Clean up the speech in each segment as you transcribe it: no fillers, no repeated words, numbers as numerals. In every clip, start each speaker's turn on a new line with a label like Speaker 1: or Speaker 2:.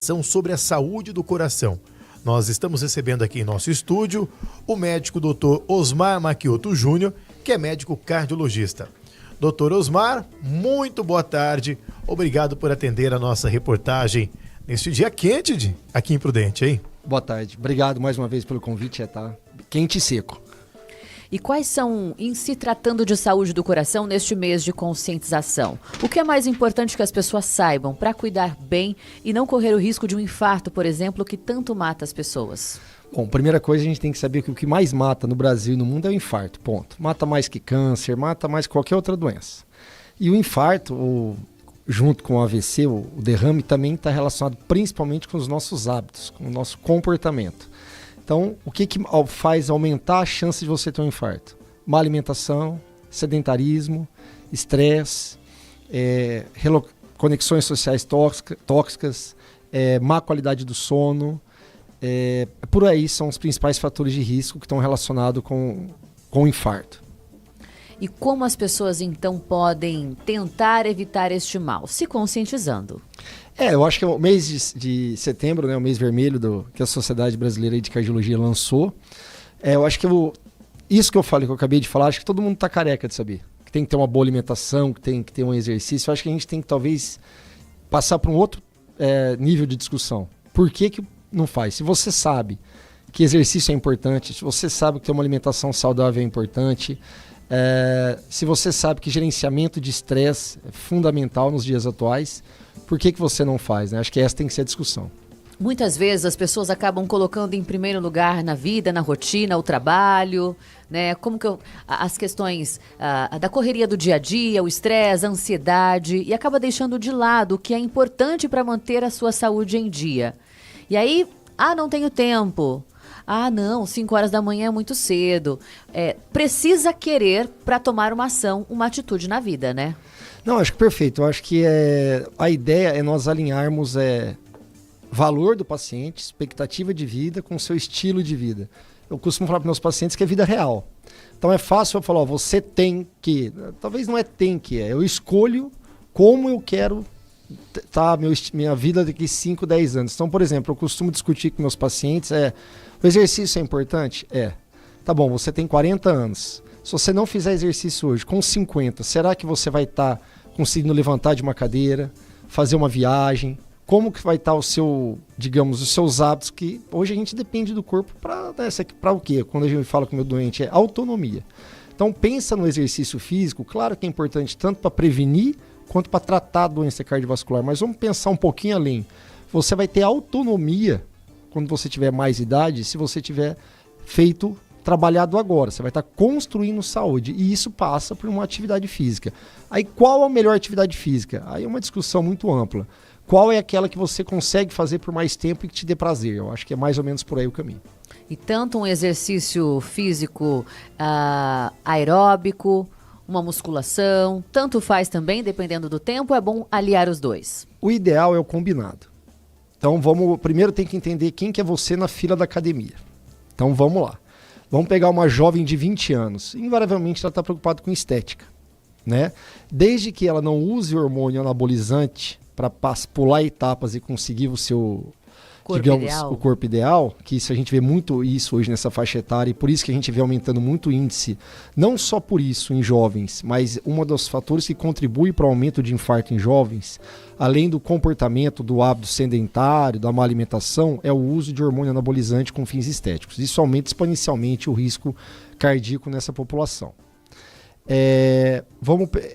Speaker 1: informação sobre a saúde do coração. Nós estamos recebendo aqui em nosso estúdio o médico Dr. Osmar Macchiotto Júnior, que é médico cardiologista. Dr. Osmar, muito boa tarde. Obrigado por atender a nossa reportagem neste dia quente aqui em Prudente, hein?
Speaker 2: Boa tarde. Obrigado mais uma vez pelo convite. Tá quente e seco.
Speaker 3: E quais são, em se tratando de saúde do coração, neste mês de conscientização? O que é mais importante que as pessoas saibam para cuidar bem e não correr o risco de um infarto, por exemplo, que tanto mata as pessoas?
Speaker 2: Bom, primeira coisa, a gente tem que saber que o que mais mata no Brasil e no mundo é o infarto, ponto. Mata mais que câncer, mata mais que qualquer outra doença. E o infarto, junto com o AVC, o derrame, também está relacionado principalmente com os nossos hábitos, com o nosso comportamento. Então, o que faz aumentar a chance de você ter um infarto? Má alimentação, sedentarismo, estresse, conexões sociais tóxicas, má qualidade do sono. Por aí são os principais fatores de risco que estão relacionados com o infarto.
Speaker 3: E como as pessoas, então, podem tentar evitar este mal? Se conscientizando.
Speaker 2: Eu acho que o mês de setembro, né, o mês vermelho que a Sociedade Brasileira de Cardiologia lançou, eu acho que isso que eu falei, que eu acabei de falar, acho que todo mundo está careca de saber. Que tem que ter uma boa alimentação, que tem que ter um exercício. Eu acho que a gente tem que, talvez, passar para um outro nível de discussão. Por que não faz? Se você sabe que exercício é importante, se você sabe que ter uma alimentação saudável é importante, se você sabe que gerenciamento de estresse é fundamental nos dias atuais, por que você não faz, né? Acho que essa tem que ser a discussão.
Speaker 3: Muitas vezes as pessoas acabam colocando em primeiro lugar na vida, na rotina, o trabalho, né? As questões da correria do dia a dia, o estresse, a ansiedade, e acaba deixando de lado o que é importante para manter a sua saúde em dia. E aí, não tenho tempo. Não, 5 horas da manhã é muito cedo. Precisa querer para tomar uma ação, uma atitude na vida, né?
Speaker 2: Não, acho que perfeito. Eu acho que a ideia é nós alinharmos valor do paciente, expectativa de vida com o seu estilo de vida. Eu costumo falar para meus pacientes que é vida real. Então é fácil eu falar, você tem que... Talvez não é tem que, eu escolho como eu quero minha vida daqui 5, 10 anos. Então, por exemplo, eu costumo discutir com meus pacientes, o exercício é importante? Tá bom, você tem 40 anos. Se você não fizer exercício hoje, com 50, será que você vai estar conseguindo levantar de uma cadeira, fazer uma viagem? Como que vai estar os seus hábitos, que hoje a gente depende do corpo para o quê? Quando a gente fala com o meu doente, é autonomia. Então pensa no exercício físico, claro que é importante tanto para prevenir quanto para tratar a doença cardiovascular, mas vamos pensar um pouquinho além. Você vai ter autonomia quando você tiver mais idade, se você tiver trabalhado agora, você vai estar construindo saúde, e isso passa por uma atividade física. Aí qual a melhor atividade física? Aí é uma discussão muito ampla. Qual é aquela que você consegue fazer por mais tempo e que te dê prazer? Eu acho que é mais ou menos por aí o caminho.
Speaker 3: E tanto um exercício físico aeróbico, uma musculação, tanto faz também, dependendo do tempo, é bom aliar os dois?
Speaker 2: O ideal é o combinado. Então primeiro tem que entender quem que é você na fila da academia. Então vamos lá. Vamos pegar uma jovem de 20 anos. Invariavelmente ela está preocupada com estética, né? Desde que ela não use hormônio anabolizante para pular etapas e conseguir o seu o corpo ideal, que isso a gente vê muito isso hoje nessa faixa etária, e por isso que a gente vê aumentando muito o índice, não só por isso em jovens, mas um dos fatores que contribui para o aumento de infarto em jovens, além do comportamento, do hábito sedentário, da má alimentação, é o uso de hormônio anabolizante com fins estéticos. Isso aumenta exponencialmente o risco cardíaco nessa população.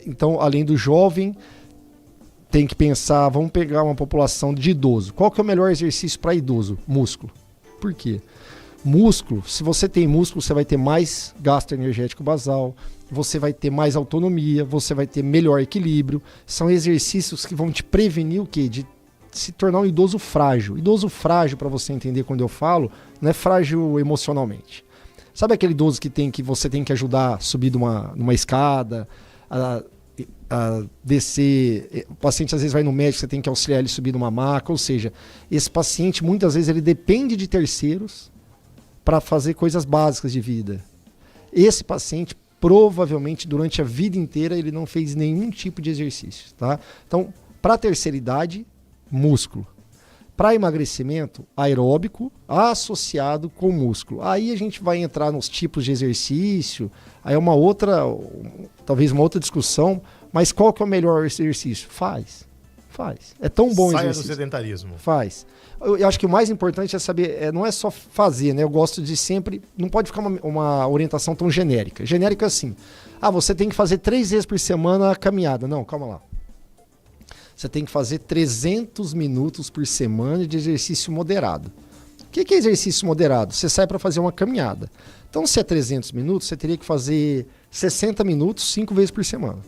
Speaker 2: Então, além do jovem, tem que pensar, vamos pegar uma população de idoso. Qual que é o melhor exercício para idoso? Músculo. Por quê? Músculo, se você tem músculo, você vai ter mais gasto energético basal, você vai ter mais autonomia, você vai ter melhor equilíbrio. São exercícios que vão te prevenir o quê? De se tornar um idoso frágil. Idoso frágil, para você entender quando eu falo, não é frágil emocionalmente. Sabe aquele idoso que você tem que ajudar a subir numa escada, a descer, o paciente às vezes vai no médico, você tem que auxiliar ele a subir numa maca, ou seja, esse paciente muitas vezes ele depende de terceiros para fazer coisas básicas de vida. Esse paciente provavelmente durante a vida inteira ele não fez nenhum tipo de exercício, tá? Então, para a terceira idade, músculo. para emagrecimento aeróbico associado com músculo. Aí a gente vai entrar nos tipos de exercício, aí é uma outra, talvez uma outra discussão, mas qual que é o melhor exercício? Faz. É tão bom
Speaker 1: Saia
Speaker 2: exercício.
Speaker 1: do sedentarismo.
Speaker 2: Faz. Eu acho que o mais importante é saber, não é só fazer, né? Eu gosto de sempre, não pode ficar uma orientação tão genérica. Genérica assim, você tem que fazer 3 vezes por semana a caminhada. Não, calma lá. Você tem que fazer 300 minutos por semana de exercício moderado. O que é exercício moderado? Você sai para fazer uma caminhada. Então, se é 300 minutos, você teria que fazer 60 minutos 5 vezes por semana.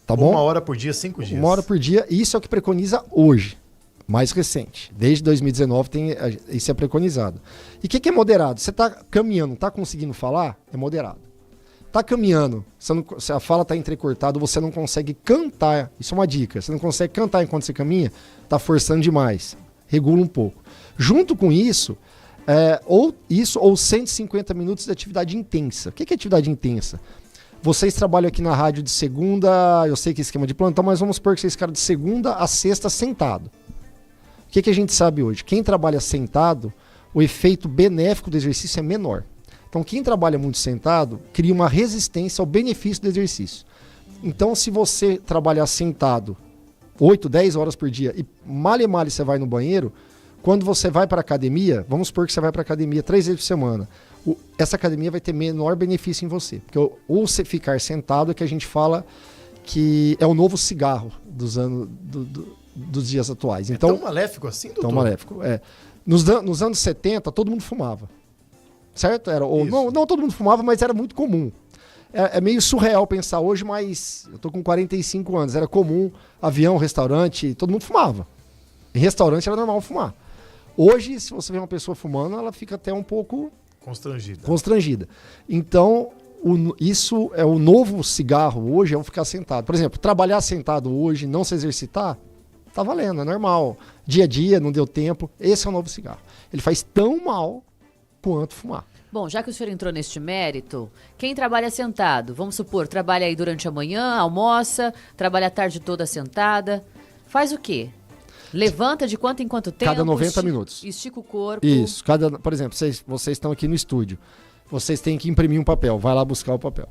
Speaker 2: Tá bom?
Speaker 1: 1 hora por dia, 5 dias.
Speaker 2: 1 hora por dia, isso é o que preconiza hoje. Mais recente. Desde 2019 isso é preconizado. E o que é moderado? Você está caminhando, está conseguindo falar? É moderado. Está caminhando, se a fala está entrecortada, você não consegue cantar. Isso é uma dica. Você não consegue cantar enquanto você caminha, está forçando demais. Regula um pouco. Junto com isso, ou 150 minutos de atividade intensa. O que é atividade intensa? Vocês trabalham aqui na rádio de segunda, eu sei que é esquema de plantão, mas vamos supor que vocês ficaram de segunda a sexta sentado. O que a gente sabe hoje? Quem trabalha sentado, o efeito benéfico do exercício é menor. Então, quem trabalha muito sentado, cria uma resistência ao benefício do exercício. Então, se você trabalhar sentado 8, 10 horas por dia e mal você vai no banheiro, quando você vai para a academia, vamos supor que você vai para a academia 3 vezes por semana, essa academia vai ter menor benefício em você. Porque ou você ficar sentado é que a gente fala que é o novo cigarro dos dias atuais. Então,
Speaker 1: tão maléfico assim, doutor?
Speaker 2: Tão maléfico, é. Nos anos 70, todo mundo fumava. Certo? Não todo mundo fumava, mas era muito comum. É meio surreal pensar hoje, mas eu tô com 45 anos. Era comum, avião, restaurante, todo mundo fumava. Em restaurante era normal fumar. Hoje, se você vê uma pessoa fumando, ela fica até um pouco constrangida. Então, isso é o novo cigarro hoje, é ficar sentado. Por exemplo, trabalhar sentado hoje, não se exercitar, tá valendo, é normal. Dia a dia, não deu tempo. Esse é o novo cigarro. Ele faz tão mal quanto fumar.
Speaker 3: Bom, já que o senhor entrou neste mérito, quem trabalha sentado, vamos supor, trabalha aí durante a manhã, almoça, trabalha a tarde toda sentada, faz o quê? Levanta de quanto em quanto tempo?
Speaker 2: Cada 90 minutos.
Speaker 3: Estica o corpo.
Speaker 2: Isso. Por exemplo, vocês estão aqui no estúdio. Vocês têm que imprimir um papel. Vai lá buscar o papel.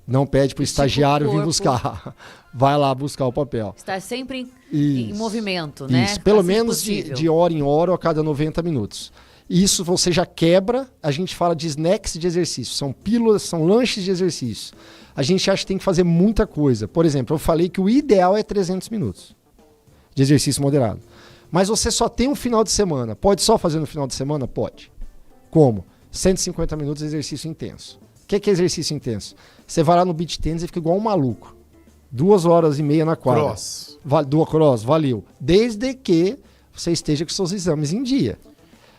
Speaker 2: Não pede para o estagiário vir buscar. Vai lá buscar o papel.
Speaker 3: Estar sempre em movimento, né?
Speaker 2: Isso. Pelo menos de hora em hora ou a cada 90 minutos. Isso você já quebra, a gente fala de snacks de exercício, são pílulas, são lanches de exercício. A gente acha que tem que fazer muita coisa. Por exemplo, eu falei que o ideal é 300 minutos de exercício moderado. Mas você só tem um final de semana. Pode só fazer no final de semana? Pode. Como? 150 minutos de exercício intenso. O que é exercício intenso? Você vai lá no beach tennis e fica igual um maluco. 2 horas e meia na quadra. Cross, valeu. Desde que você esteja com seus exames em dia.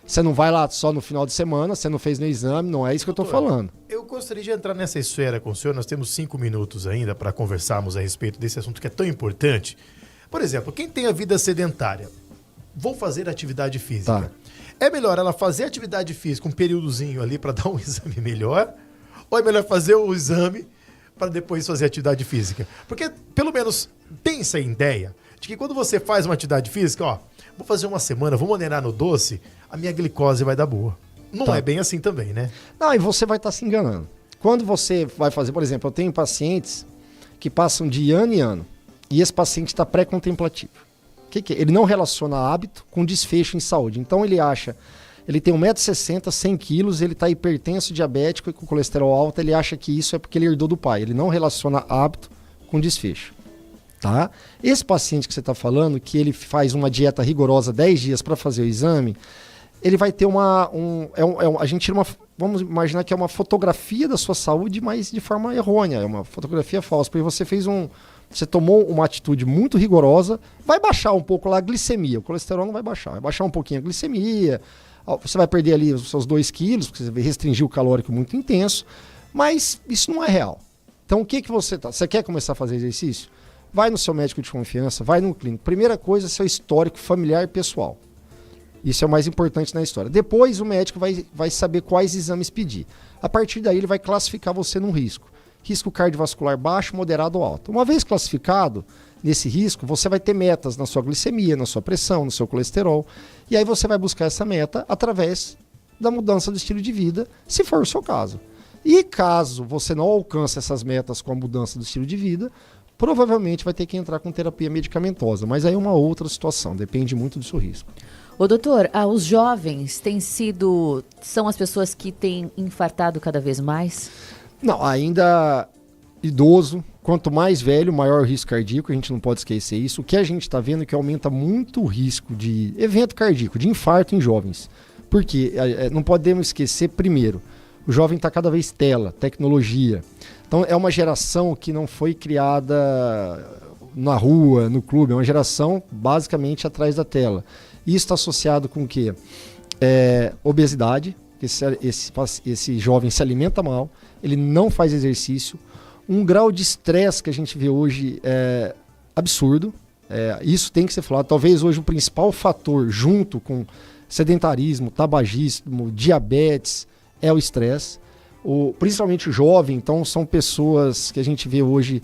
Speaker 2: Você não vai lá só no final de semana, você não fez no exame, não é isso que eu estou falando.
Speaker 1: Eu gostaria de entrar nessa esfera com o senhor, nós temos 5 minutos ainda para conversarmos a respeito desse assunto que é tão importante. Por exemplo, quem tem a vida sedentária, vou fazer atividade física.
Speaker 2: Tá.
Speaker 1: É melhor ela fazer atividade física um períodozinho ali para dar um exame melhor? Ou é melhor fazer o exame para depois fazer atividade física? Porque, pelo menos, tem essa ideia de que quando você faz uma atividade física, vou fazer uma semana, vou moderar no doce, a minha glicose vai dar boa. Não é bem assim também, né? Não,
Speaker 2: e você vai estar se enganando. Quando você vai fazer, por exemplo, eu tenho pacientes que passam de ano em ano e esse paciente está pré-contemplativo. O que é? Ele não relaciona hábito com desfecho em saúde. Então ele acha, ele tem 1,60 m, 100 kg, ele está hipertenso, diabético e com colesterol alto, ele acha que isso é porque ele herdou do pai. Ele não relaciona hábito com desfecho. Tá? Esse paciente que você está falando, que ele faz uma dieta rigorosa 10 dias para fazer o exame, ele vai ter a gente tira vamos imaginar que é uma fotografia da sua saúde, mas de forma errônea, é uma fotografia falsa, porque você tomou uma atitude muito rigorosa, vai baixar um pouco lá a glicemia, o colesterol não vai baixar um pouquinho a glicemia, você vai perder ali os seus 2 quilos, porque você vai restringir o calórico muito intenso, mas isso não é real. Então o que você quer começar a fazer exercício? Vai no seu médico de confiança, vai no clínico. Primeira coisa, seu histórico familiar e pessoal. Isso é o mais importante na história. Depois o médico vai saber quais exames pedir. A partir daí ele vai classificar você num risco. risco cardiovascular baixo, moderado ou alto. Uma vez classificado nesse risco, você vai ter metas na sua glicemia, na sua pressão, no seu colesterol, e aí você vai buscar essa meta através da mudança do estilo de vida, se for o seu caso. E caso você não alcance essas metas com a mudança do estilo de vida, provavelmente vai ter que entrar com terapia medicamentosa, mas aí é uma outra situação, depende muito do seu risco.
Speaker 3: Ô doutor, os jovens são as pessoas que têm infartado cada vez mais?
Speaker 2: Não, ainda idoso, quanto mais velho, maior o risco cardíaco, a gente não pode esquecer isso. O que a gente está vendo é que aumenta muito o risco de evento cardíaco, de infarto em jovens. Por quê? Não podemos esquecer, primeiro, o jovem está cada vez tecnologia. Então é uma geração que não foi criada na rua, no clube, é uma geração basicamente atrás da tela. Isso está associado com o quê? Obesidade, esse jovem se alimenta mal, ele não faz exercício, um grau de estresse que a gente vê hoje é absurdo, isso tem que ser falado. Talvez hoje o principal fator, junto com sedentarismo, tabagismo, diabetes, é o estresse. Principalmente o jovem, então são pessoas que a gente vê hoje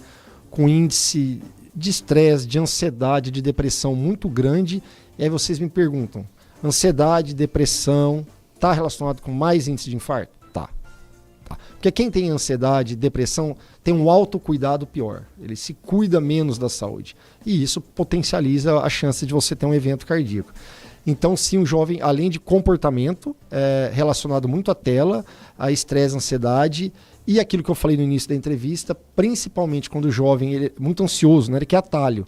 Speaker 2: com índice de estresse, de ansiedade, de depressão muito grande. E aí vocês me perguntam, ansiedade, depressão, está relacionado com mais índice de infarto? Tá. Porque quem tem ansiedade, depressão, tem um autocuidado pior. Ele se cuida menos da saúde. E isso potencializa a chance de você ter um evento cardíaco. Então, sim, o jovem, além de comportamento, relacionado muito à tela, a estresse, ansiedade e aquilo que eu falei no início da entrevista, principalmente quando o jovem ele é muito ansioso, né? Ele quer atalho.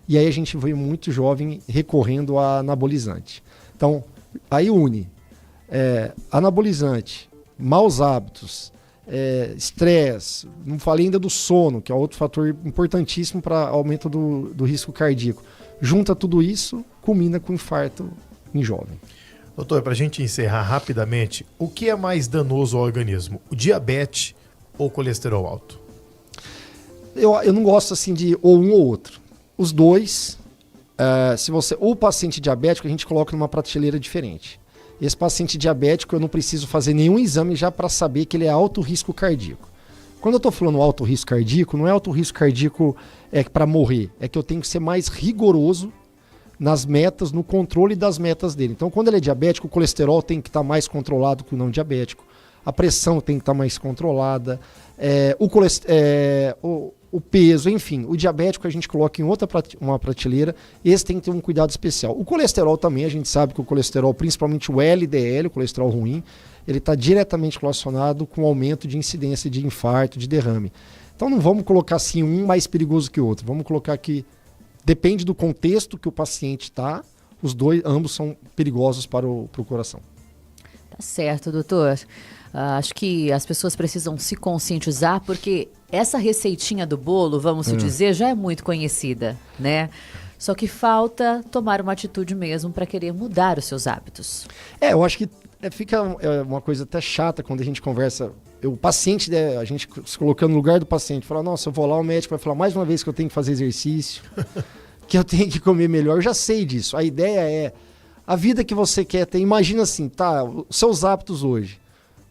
Speaker 2: E aí a gente vê muito jovem recorrendo a anabolizante. Então, aí une anabolizante, maus hábitos, estresse, não falei ainda do sono, que é outro fator importantíssimo para aumento do risco cardíaco. Junta tudo isso, culmina com infarto em jovem.
Speaker 1: Doutor, para a gente encerrar rapidamente, o que é mais danoso ao organismo? O diabetes ou o colesterol alto?
Speaker 2: Eu não gosto assim de ou um ou outro. Os dois, o paciente diabético a gente coloca numa prateleira diferente. Esse paciente diabético eu não preciso fazer nenhum exame já para saber que ele é alto risco cardíaco. Quando eu estou falando alto risco cardíaco, não é alto risco cardíaco para morrer, é que eu tenho que ser mais rigoroso nas metas, no controle das metas dele. Então, quando ele é diabético, o colesterol tem que estar mais controlado que o não diabético, a pressão tem que estar mais controlada, o peso, enfim. O diabético a gente coloca em uma prateleira, esse tem que ter um cuidado especial. O colesterol também, a gente sabe que o colesterol, principalmente o LDL, o colesterol ruim, ele está diretamente relacionado com o aumento de incidência de infarto, de derrame. Então não vamos colocar assim um mais perigoso que o outro, vamos colocar que depende do contexto que o paciente está, ambos são perigosos para o coração.
Speaker 3: Tá certo, doutor. Acho que as pessoas precisam se conscientizar, porque essa receitinha do bolo, vamos dizer, já é muito conhecida, né? Só que falta tomar uma atitude mesmo para querer mudar os seus hábitos.
Speaker 2: Eu acho que fica uma coisa até chata quando a gente conversa. O paciente, a gente se colocando no lugar do paciente, fala, nossa, eu vou lá, o médico vai falar mais uma vez que eu tenho que fazer exercício, que eu tenho que comer melhor. Eu já sei disso. A ideia é a vida que você quer ter. Imagina assim, os seus hábitos hoje.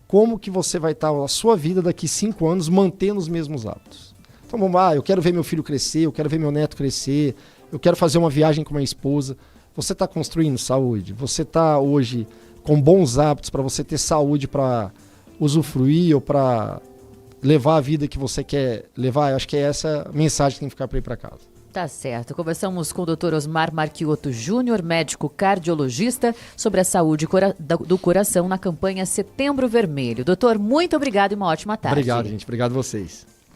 Speaker 2: Como que você vai estar a sua vida daqui 5 anos mantendo os mesmos hábitos? Então vamos lá, eu quero ver meu filho crescer, eu quero ver meu neto crescer, eu quero fazer uma viagem com minha esposa. Você está construindo saúde? Você está hoje com bons hábitos para você ter saúde para usufruir ou para levar a vida que você quer levar? Eu acho que é essa mensagem que tem que ficar para ir para casa.
Speaker 3: Tá certo. Conversamos com o Dr. Osmar Marchiotto Júnior, médico cardiologista, sobre a saúde do coração na campanha Setembro Vermelho. Doutor, muito obrigado e uma ótima tarde.
Speaker 2: Obrigado, gente. Obrigado a vocês.